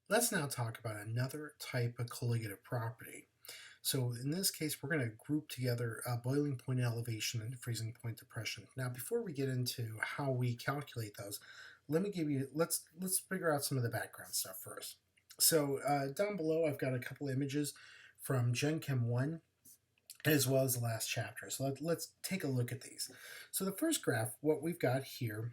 Let's now talk about another type of colligative property. So in this case, we're going to group together boiling point elevation and freezing point depression. Now, before we get into how we calculate those, let's figure out some of the background stuff first. So down below, I've got a couple images from Gen Chem 1 as well as the last chapter. So let's take a look at these. So the first graph, what we've got here,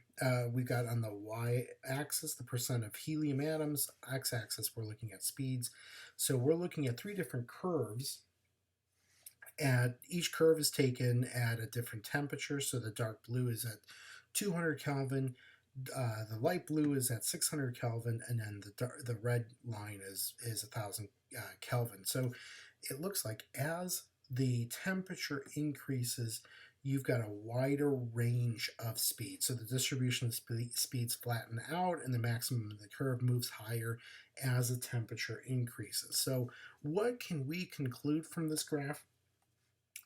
we've got on the y-axis the percent of helium atoms, x-axis we're looking at speeds. So we're looking at three different curves, and each curve is taken at a different temperature. So the dark blue is at 200 Kelvin, the light blue is at 600 Kelvin, and then the red line is 1,000 Kelvin. So it looks like as the temperature increases, you've got a wider range of speeds. So the distribution of speeds flatten out, and the maximum of the curve moves higher as the temperature increases. So what can we conclude from this graph?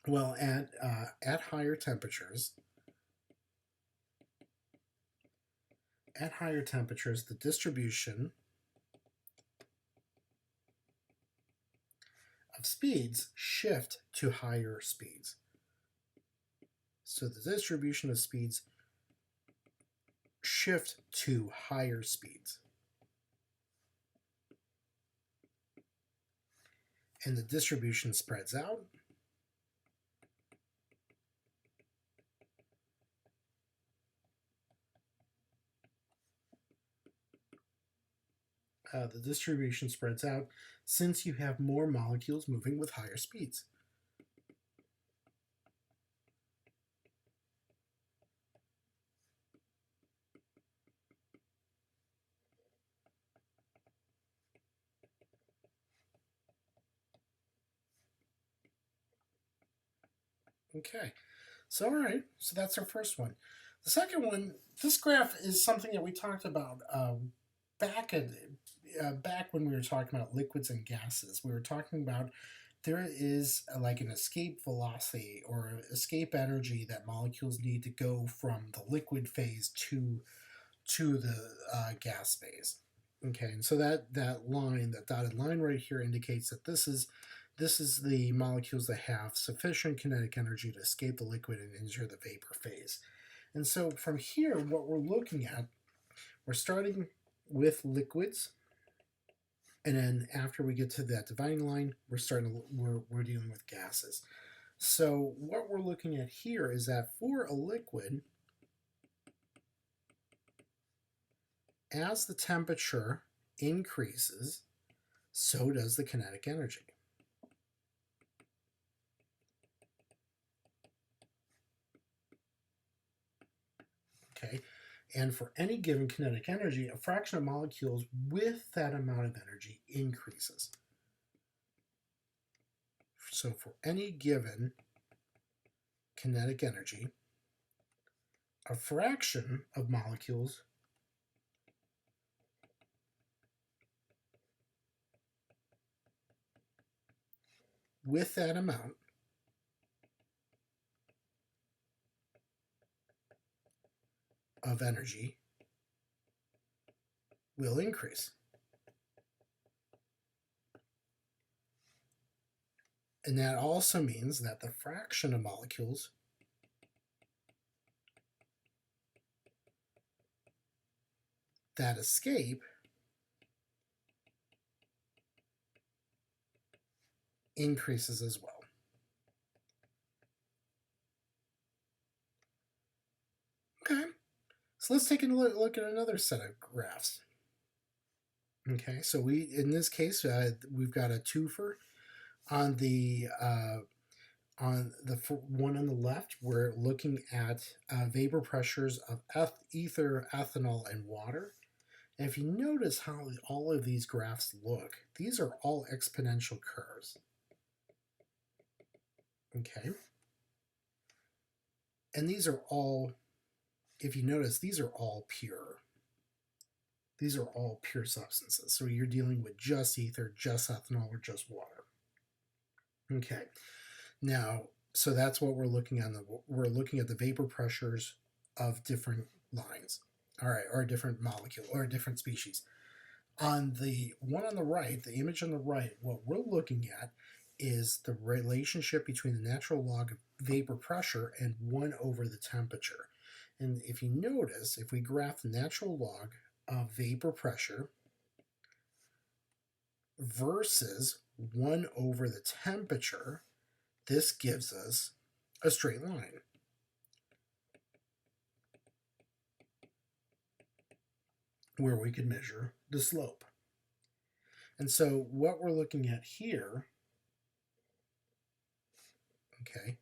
Well, at higher temperatures, the distribution of speeds shift to higher speeds. So the distribution of speeds shift to higher speeds. And the distribution spreads out. The distribution spreads out since you have more molecules moving with higher speeds. Okay, so all right, so that's our first one. The second one, this graph is something that we talked about back at back when we were talking about liquids and gases. We were talking about there is like an escape velocity or escape energy that molecules need to go from the liquid phase to the gas phase. Okay, and so that line, that dotted line right here, indicates that this is the molecules that have sufficient kinetic energy to escape the liquid and enter the vapor phase. And so from here, what we're looking at, we're starting with liquids, and then after we get to that dividing line, we're dealing with gases. So what we're looking at here is that for a liquid, as the temperature increases, so does the kinetic energy. Okay, and for any given kinetic energy, a fraction of molecules with that amount of energy increases. So for any given kinetic energy, a fraction of molecules with that amount of energy will increase. And that also means that the fraction of molecules that escape increases as well. Okay, so let's take a look at another set of graphs. Okay, so in this case, we've got a twofer. On the one on the left, we're looking at vapor pressures of ether, ethanol, and water. And if you notice how all of these graphs look, these are all exponential curves. Okay. And these are all, if you notice, these are all pure. These are all pure substances. So you're dealing with just ether, just ethanol, or just water. Okay. Now, so that's what we're looking at. We're looking at the vapor pressures of different lines. All right, or a different molecule or a different species. On the one on the right, the image on the right, what we're looking at is the relationship between the natural log of vapor pressure and 1 over the temperature. And if you notice, if we graph the natural log of vapor pressure versus 1 over the temperature, this gives us a straight line. Where we could measure the slope. And so what we're looking at here, okay,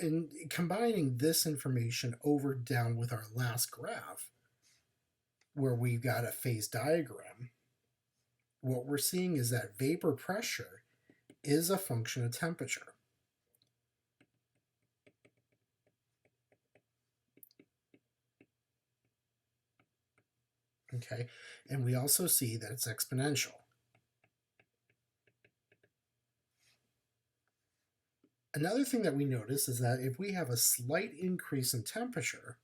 and combining this information over down with our last graph, where we've got a phase diagram, what we're seeing is that vapor pressure is a function of temperature. Okay, and we also see that it's exponential. Another thing that we notice is that if we have a slight increase in temperature,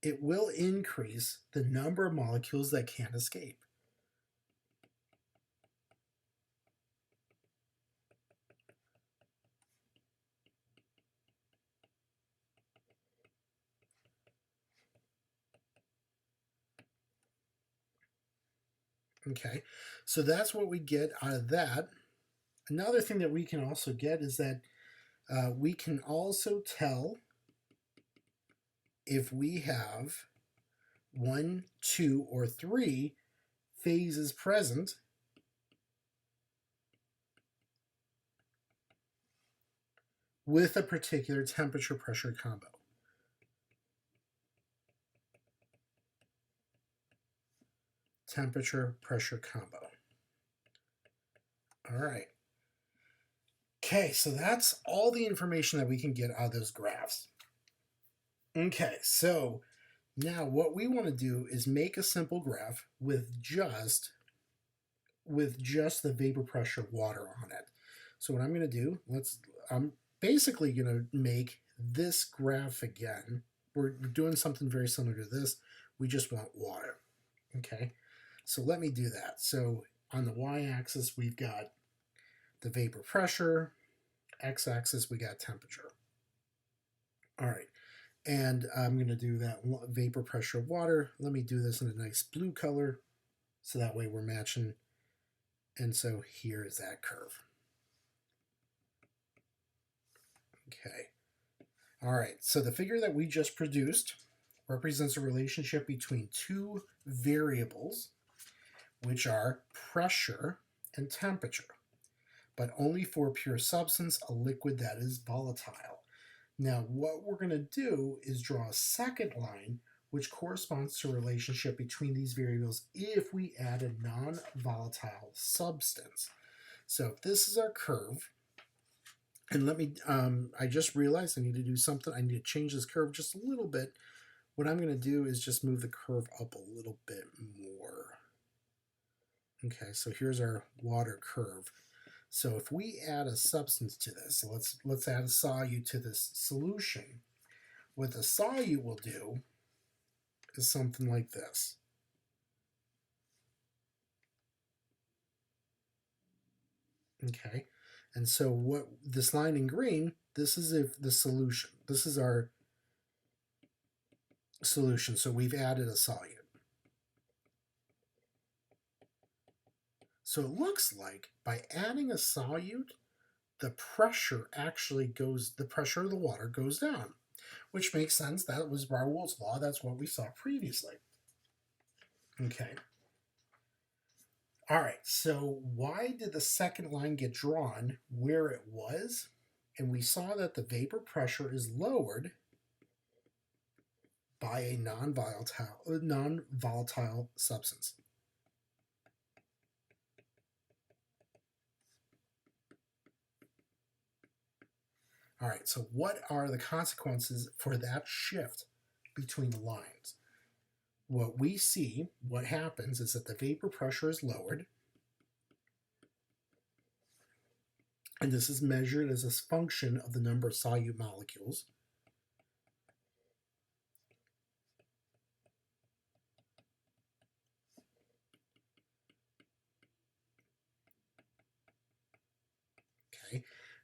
it will increase the number of molecules that can't escape. Okay, so that's what we get out of that. Another thing that we can also get is that we can also tell if we have 1, 2, or 3 phases present with a particular temperature pressure combo. Temperature pressure combo. All right. Okay, so that's all the information that we can get out of those graphs. Okay, so now what we want to do is make a simple graph with just the vapor pressure water on it. So what I'm going to do, I'm basically going to make this graph again. We're doing something very similar to this. We just want water. Okay, so let me do that. So on the y-axis, we've got the vapor pressure. X-axis, we got temperature. All right, and I'm going to do that vapor pressure of water. Let me do this in a nice blue color, so that way we're matching. And so here is that curve. Okay. All right, so the figure that we just produced represents a relationship between two variables, which are pressure and temperature, but only for a pure substance, a liquid that is volatile. Now, what we're going to do is draw a second line, which corresponds to a relationship between these variables if we add a non-volatile substance. So if this is our curve, and let me, I just realized I need to do something. I need to change this curve just a little bit. What I'm going to do is just move the curve up a little bit more. Okay, so here's our water curve. So if we add a substance to this, so let's add a solute to this solution. What the solute will do is something like this. Okay, and so what this line in green, this is if the solution. This is our solution. So we've added a solute. So it looks like by adding a solute, the pressure actually goes, the pressure of the water goes down, which makes sense. That was Raoult's law. That's what we saw previously. Okay. All right, so why did the second line get drawn where it was? And we saw that the vapor pressure is lowered by a non-volatile substance. All right, so what are the consequences for that shift between the lines? What we see, what happens is that the vapor pressure is lowered, and this is measured as a function of the number of solute molecules.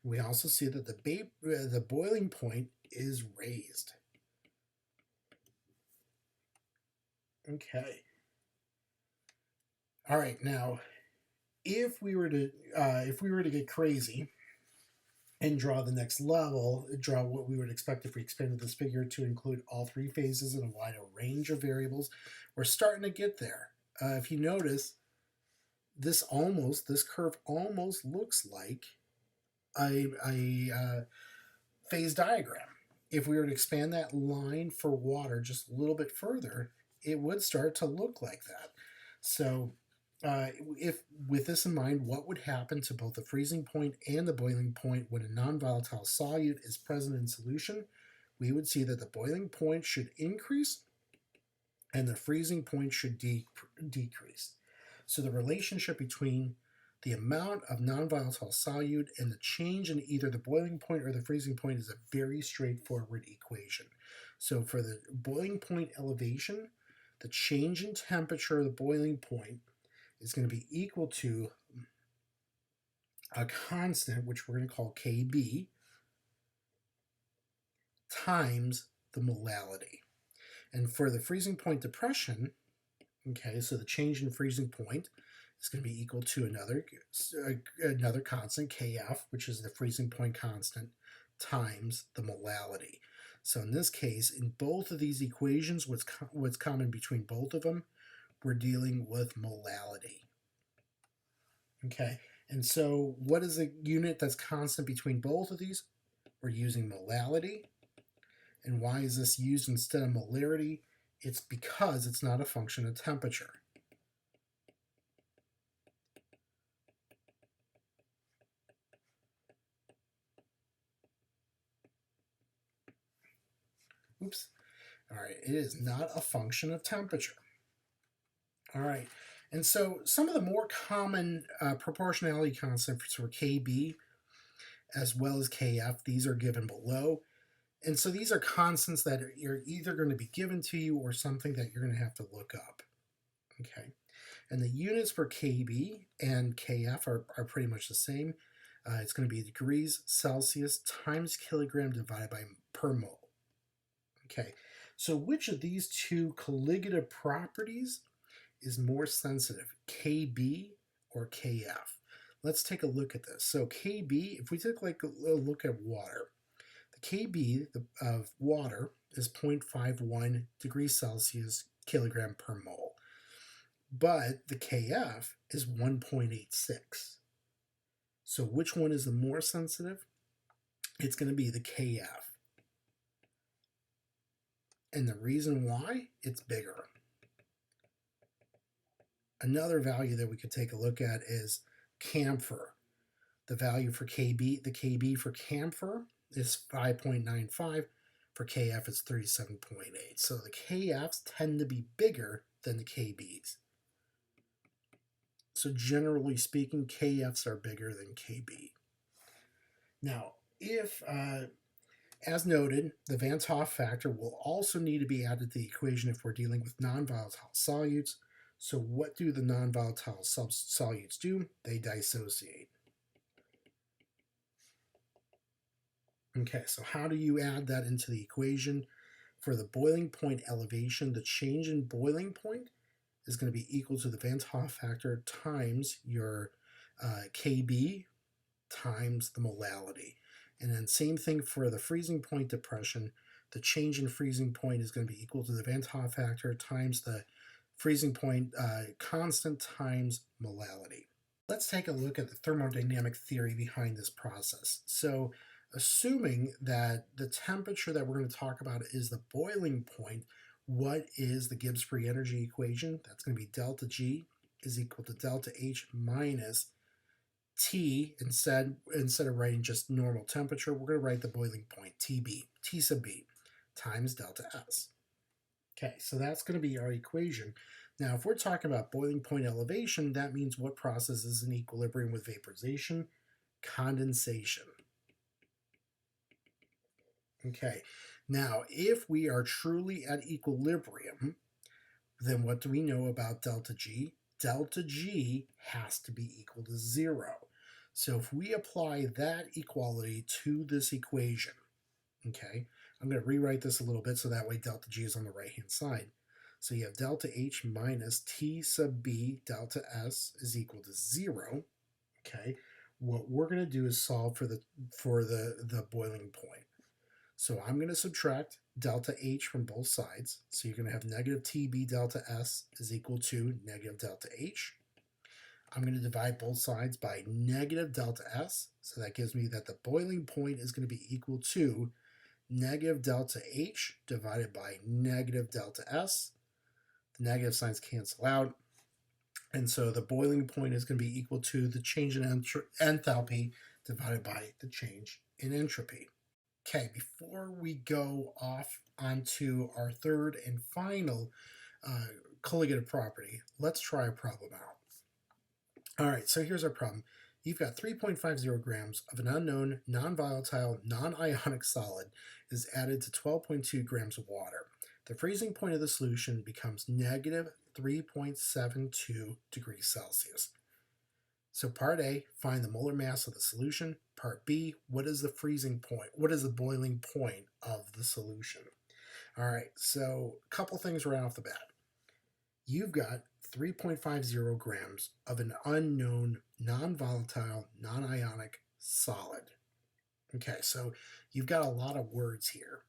We also see that the boiling point is raised. Okay. All right. Now, if we were to get crazy and draw the next level, draw what we would expect if we expanded this figure to include all three phases and a wider range of variables, we're starting to get there. If you notice, this curve almost looks like a phase diagram. If we were to expand that line for water just a little bit further, it would start to look like that. So if with this in mind, what would happen to both the freezing point and the boiling point when a non-volatile solute is present in solution? We would see that the boiling point should increase and the freezing point should decrease. So the relationship between the amount of non-volatile solute and the change in either the boiling point or the freezing point is a very straightforward equation. So for the boiling point elevation, the change in temperature of the boiling point is going to be equal to a constant, which we're going to call Kb, times the molality. And for the freezing point depression, okay, so the change in freezing point is going to be equal to another constant, Kf, which is the freezing point constant, times the molality. So in this case, in both of these equations, what's common between both of them, we're dealing with molality. Okay, and so what is the unit that's constant between both of these? We're using molality. And why is this used instead of molarity? It's because it's not a function of temperature. Oops. All right, it is not a function of temperature. All right, and so some of the more common proportionality constants for Kb as well as Kf, these are given below. And so these are constants that are either going to be given to you or something that you're going to have to look up. Okay, and the units for Kb and Kf are pretty much the same. It's going to be degrees Celsius times kilogram divided by per mole. Okay, so which of these two colligative properties is more sensitive, Kb or Kf? Let's take a look at this. So Kb, if we take like a look at water, the Kb of water is 0.51 degrees Celsius kilogram per mole, but the Kf is 1.86. So which one is the more sensitive? It's going to be the Kf. And the reason why? It's bigger. Another value that we could take a look at is camphor. The value for Kb, the Kb for camphor is 5.95. For Kf, it's 37.8. So the Kfs tend to be bigger than the Kbs. So generally speaking, Kfs are bigger than Kb. Now, if as noted, the Van 't Hoff factor will also need to be added to the equation if we're dealing with non-volatile solutes. So what do the non-volatile solutes do? They dissociate. Okay, so how do you add that into the equation? For the boiling point elevation, the change in boiling point is going to be equal to the Van 't Hoff factor times your Kb times the molality. And then same thing for the freezing point depression. The change in freezing point is going to be equal to the Van 't Hoff factor times the freezing point constant times molality. Let's take a look at the thermodynamic theory behind this process. So assuming that the temperature that we're going to talk about is the boiling point, what is the Gibbs free energy equation? That's going to be delta G is equal to delta H minus T. Instead of writing just normal temperature, we're going to write the boiling point, TB, T sub B, times delta S. Okay, so that's going to be our equation. Now, if we're talking about boiling point elevation, that means what process is in equilibrium with vaporization? Condensation. Okay, now if we are truly at equilibrium, then what do we know about delta G? Delta G has to be equal to 0. So if we apply that equality to this equation, okay, I'm going to rewrite this a little bit so that way delta G is on the right-hand side. So you have delta H minus T sub B delta S is equal to 0. Okay, what we're going to do is solve for the boiling point. So I'm going to subtract delta H from both sides. So you're going to have negative TB delta S is equal to negative delta H. I'm going to divide both sides by negative delta S. So that gives me that the boiling point is going to be equal to negative delta H divided by negative delta S. The negative signs cancel out. And so the boiling point is going to be equal to the change in enthalpy divided by the change in entropy. Okay, before we go off onto our third and final colligative property, let's try a problem out. All right, so here's our problem. You've got 3.50 grams of an unknown, non-volatile, non-ionic solid is added to 12.2 grams of water. The freezing point of the solution becomes negative 3.72 degrees Celsius. So part A, find the molar mass of the solution. Part B, what is the freezing point? What is the boiling point of the solution? All right, so a couple things right off the bat. You've got 3.50 grams of an unknown, non-volatile, non-ionic solid. Okay, so you've got a lot of words here,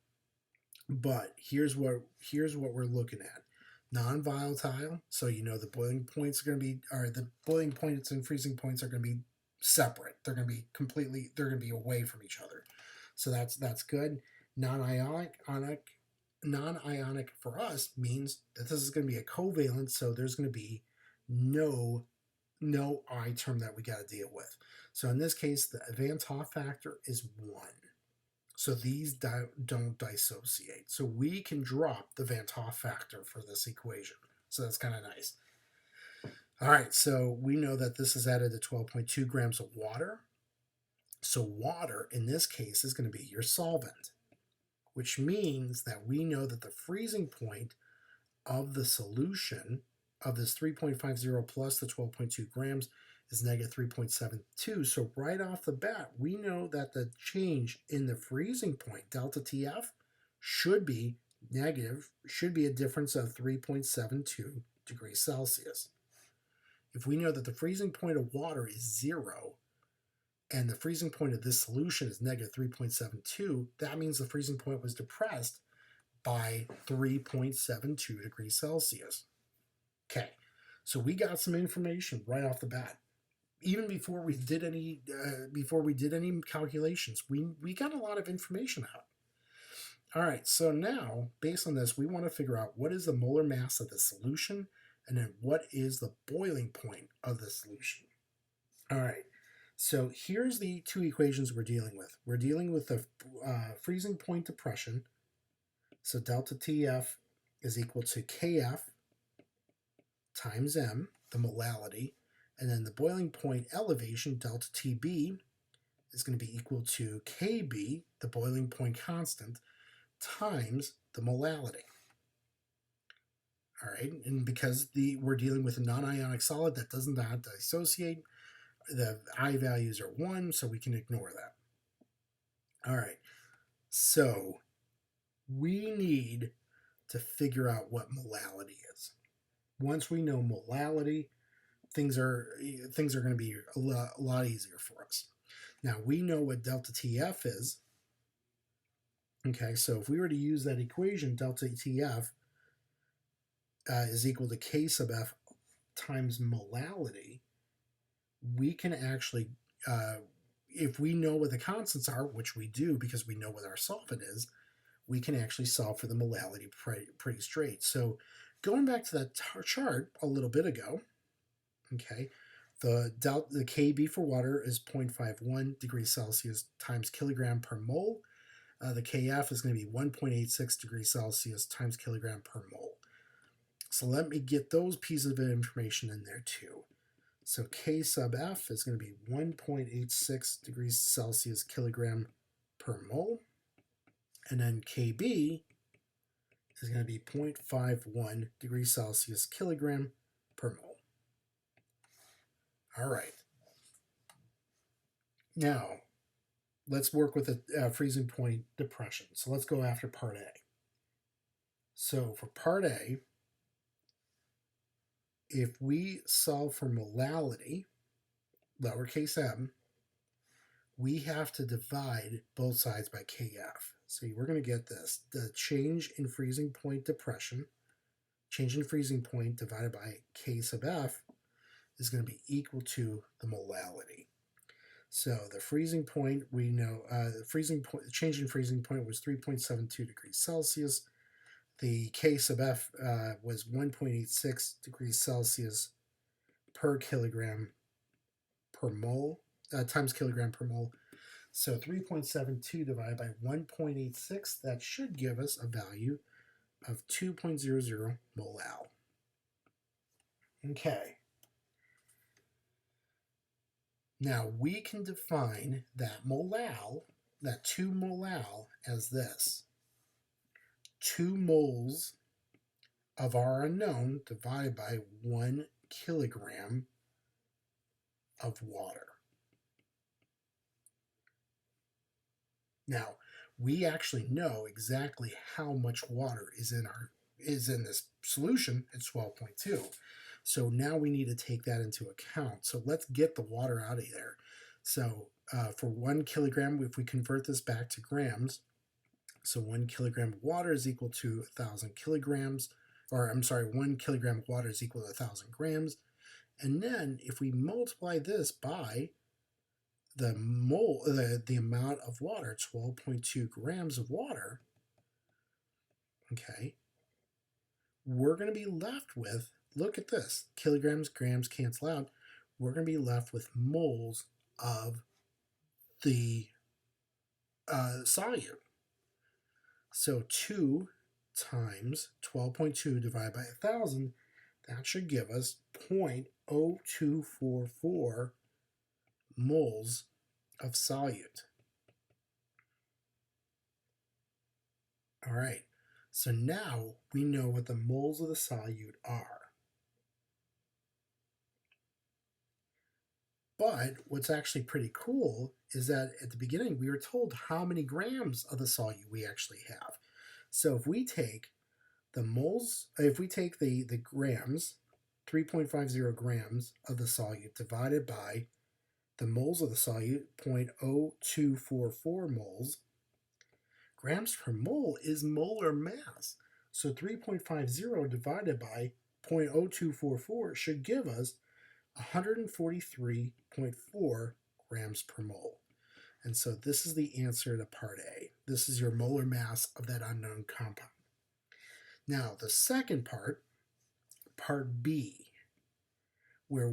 but here's what we're looking at. Non-volatile, so you know the boiling points are going to be, or the boiling points and freezing points are going to be separate. They're going to be away from each other. So that's good. Non-ionic for us means that this is going to be a covalent, so there's going to be no I term that we got to deal with. So in this case, the Van 't Hoff factor is 1. So these don't dissociate. So we can drop the Van 't Hoff factor for this equation. So that's kind of nice. All right, so we know that this is added to 12.2 grams of water. So water, in this case, is going to be your solvent, which means that we know that the freezing point of the solution of this 3.50 plus the 12.2 grams is negative 3.72. So right off the bat, we know that the change in the freezing point, delta TF, should be a difference of 3.72 degrees Celsius. If we know that the freezing point of water is 0, and the freezing point of this solution is negative 3.72, that means the freezing point was depressed by 3.72 degrees Celsius. Okay, so we got some information right off the bat. Even before we did any calculations, we got a lot of information out. All right, so now, based on this, we want to figure out what is the molar mass of the solution, and then what is the boiling point of the solution. All right, so here's the two equations we're dealing with. We're dealing with the freezing point depression. So delta TF is equal to KF times M, the molality, and then the boiling point elevation, delta TB, is going to be equal to KB, the boiling point constant, times the molality. All right, and because we're dealing with a non-ionic solid that does not dissociate, the I values are 1, so we can ignore that. All right, so we need to figure out what molality is. Once we know molality, things are going to be a lot easier for us. Now we know what delta TF is. Okay, so if we were to use that equation, delta TF is equal to K sub F times molality, we can actually, if we know what the constants are, which we do because we know what our solvent is, we can actually solve for the molality pretty straight. So going back to that chart a little bit ago, okay, the KB for water is 0.51 degrees Celsius times kilogram per mole. The KF is going to be 1.86 degrees Celsius times kilogram per mole. So let me get those pieces of information in there too. So K sub F is going to be 1.86 degrees Celsius kilogram per mole. And then KB is going to be 0.51 degrees Celsius kilogram per mole. All right. Now, let's work with a freezing point depression. So let's go after part A. So for part A, if we solve for molality, lowercase m, we have to divide both sides by kf. So we're going to get this. The change in freezing point depression, change in freezing point divided by k sub f is going to be equal to the molality. So the freezing point, we know the change in freezing point was 3.72 degrees Celsius. The K sub F was 1.86 degrees Celsius per kilogram per mole, times kilogram per mole. So 3.72 divided by 1.86, that should give us a value of 2.00 molal. Okay. Now we can define that molal, that 2 molal, as this. 2 moles of our unknown divided by 1 kilogram of water. Now, we actually know exactly how much water is in this solution. It's 12.2. So now we need to take that into account. So let's get the water out of there. So for 1 kilogram, if we convert this back to grams, so 1 kilogram of water is equal to 1,000 kilograms, or I'm sorry, 1 kilogram of water is equal to 1,000 grams. And then if we multiply this by the amount of water, 12.2 grams of water, okay, we're going to be left with, look at this, kilograms, grams cancel out, we're going to be left with moles of the solute. So 2 times 12.2 divided by 1,000, that should give us 0.0244 moles of solute. All right, so now we know what the moles of the solute are. But what's actually pretty cool is that at the beginning we were told how many grams of the solute we actually have. So if we take the moles, if we take the grams, 3.50 grams of the solute divided by the moles of the solute, 0.0244 moles, grams per mole is molar mass. So 3.50 divided by 0.0244 should give us 143.4 grams per mole. And so this is the answer to part A. This is your molar mass of that unknown compound. Now the second part, part B, where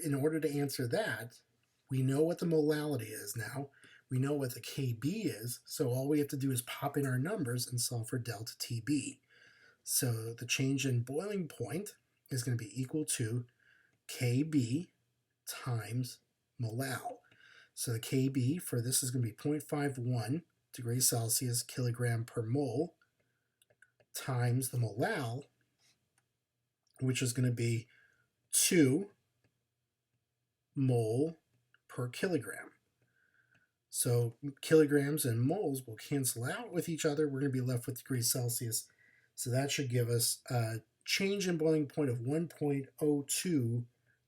in order to answer that, we know what the molality is now. We know what the Kb is, so all we have to do is pop in our numbers and solve for delta Tb. So the change in boiling point is going to be equal to Kb times molal. So the Kb for this is going to be 0.51 degrees Celsius kilogram per mole times the molal, which is going to be 2 mole per kilogram. So kilograms and moles will cancel out with each other. We're going to be left with degrees Celsius. So that should give us a change in boiling point of 1.02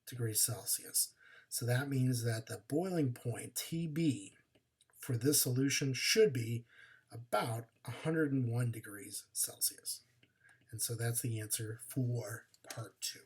degrees Celsius. So that means that the boiling point, Tb, for this solution should be about 101 degrees Celsius. And so that's the answer for part 2.